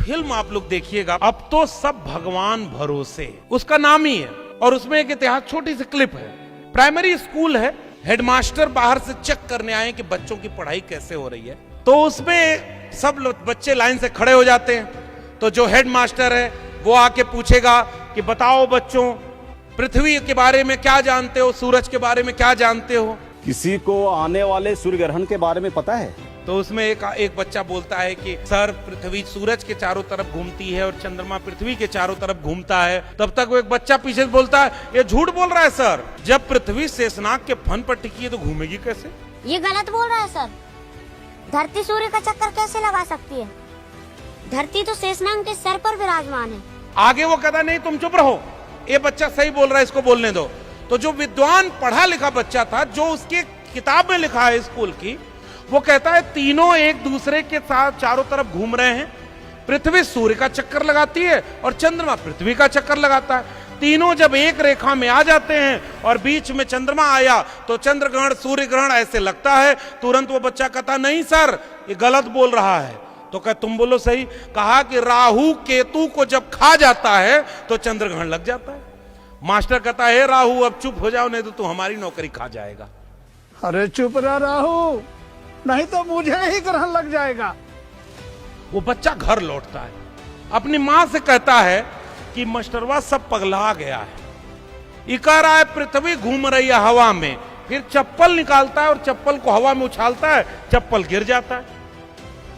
Film आप लोग देखिएगा, अब तो सब भगवान भरोसे, उसका नाम ही है। और उसमें एक इतिहास, छोटी सी क्लिप है। प्राइमरी स्कूल है, हेडमास्टर बाहर से चेक करने आए कि बच्चों की पढ़ाई कैसे हो रही है। तो उसमें सब बच्चे लाइन से खड़े हो जाते हैं। तो जो हेडमास्टर है वो आके पूछेगा कि बताओ बच्चों, पृथ्वी के बारे में क्या जानते हो, सूरज के बारे में क्या जानते हो? किसी को आने वाले सूर्य ग्रहण के बारे में पता है? तो उसमें एक बच्चा बोलता है कि सर, पृथ्वी सूरज के चारों तरफ घूमती है और चंद्रमा पृथ्वी के चारों तरफ घूमता है। तब तक वो एक बच्चा पीछे से बोलता है, ये झूठ बोल रहा है सर, जब पृथ्वी शेषनाग के फन पर टिकी है तो घूमेगी कैसे? ये गलत बोल रहा है सर, धरती सूर्य का चक्कर कैसे लगा सकती है? धरती तो शेषनाग के सर पर विराजमान है। आगे वो कहता नहीं तुम चुप रहो, ये बच्चा सही बोल रहा है, इसको बोलने दो। तो जो विद्वान पढ़ा लिखा बच्चा था, जो उसकी किताब में लिखा है स्कूल की, वो कहता है तीनों एक दूसरे के साथ चारों तरफ घूम रहे हैं। पृथ्वी सूर्य का चक्कर लगाती है और चंद्रमा पृथ्वी का चक्कर लगाता है। तीनों जब एक रेखा में आ जाते हैं और बीच में चंद्रमा आया तो चंद्र ग्रहण सूर्य ग्रहण ऐसे लगता है। तुरंत वो बच्चा कहता नहीं सर, ये गलत बोल रहा है। तो कह तुम बोलो सही। कहा कि राहु केतु को जब खा जाता है तो चंद्र ग्रहण लग जाता है। मास्टर कहता है राहु अब चुप हो जाओ, नहीं तो तू हमारी नौकरी खा जाएगा। अरे चुप रहा राहु, नहीं तो मुझे ही ग्रहण लग जाएगा। वो बच्चा घर लौटता है, अपनी मां से कहता है कि मास्टरवा सब पगला गया है। इका रहा है पृथ्वी घूम रही है हवा में, फिर चप्पल निकालता है और चप्पल को हवा में उछालता है, चप्पल गिर जाता है।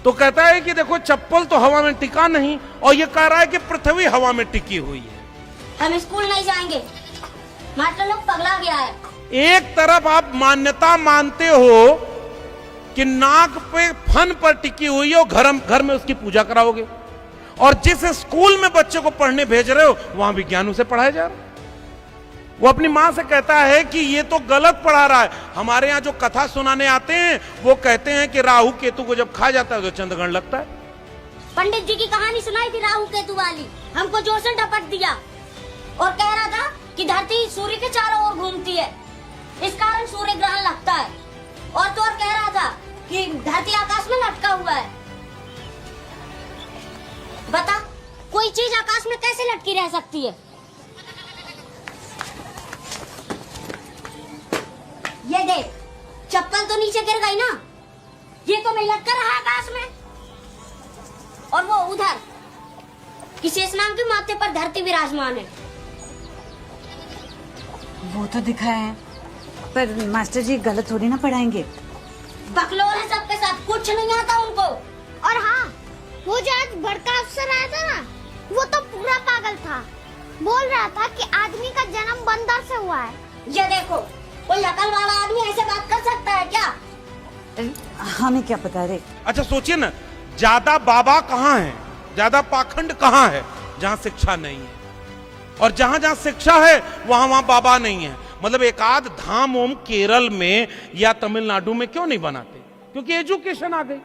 तो कहता है कि देखो चप्पल तो हवा में टिका नहीं, और ये कह रहा है कि पृथ्वी हवा में टिकी हुई है। हम स्कूल नहीं जाएंगे, मास्टर लोग पगला गया है। एक तरफ आप मान्यता मानते हो कि नाक पे फन पर टिकी हुई हो, घर में उसकी पूजा कराओगे, और जिस स्कूल में बच्चे को पढ़ने भेज रहे हो वहां विज्ञान उसे पढ़ाया जा रहा है। वो अपनी मां से कहता है कि ये तो गलत पढ़ा रहा है। हमारे यहाँ जो कथा सुनाने आते हैं वो कहते हैं कि राहु केतु को जब खा जाता है तो चंद्रग्रहण लगता है। पंडित जी की कहानी सुनाई थी राहु केतु वाली, हमको जोर से टपट दिया और कह रहा था कि धरती सूर्य के चारों ओर घूमती है, इस कारण सूर्य ग्रहण लगता है। और तो और कह रहा था कि धरती आकाश में लटका हुआ है। बता, कोई चीज आकाश में कैसे लटकी रह सकती है? ये देख, चप्पल तो नीचे गिर गई ना, ये तो नहीं लटका रहा आकाश में। और वो उधर कि शेषनाग के माथे पर धरती विराजमान है। वो तो दिखा है, पर मास्टर जी गलत थोड़ी ना पढ़ाएंगे। बकलोल है सबके साथ, कुछ नहीं आता उनको। और हाँ, वो जो आज बड़का अफसर आया था ना, वो तो पूरा पागल था। बोल रहा था कि आदमी का जन्म बंदर से हुआ है। ये देखो, कोई अकल वाला आदमी ऐसे बात कर सकता है क्या? हमें क्या पता रे। अच्छा सोचिए ना, ज्यादा बाबा कहाँ है, ज्यादा पाखंड कहाँ है? जहाँ शिक्षा नहीं है। और जहां जहां शिक्षा है वहां वहां बाबा नहीं है। मतलब एक आध धाम ओम केरल में या तमिलनाडु में क्यों नहीं बनाते? क्योंकि एजुकेशन आ गई।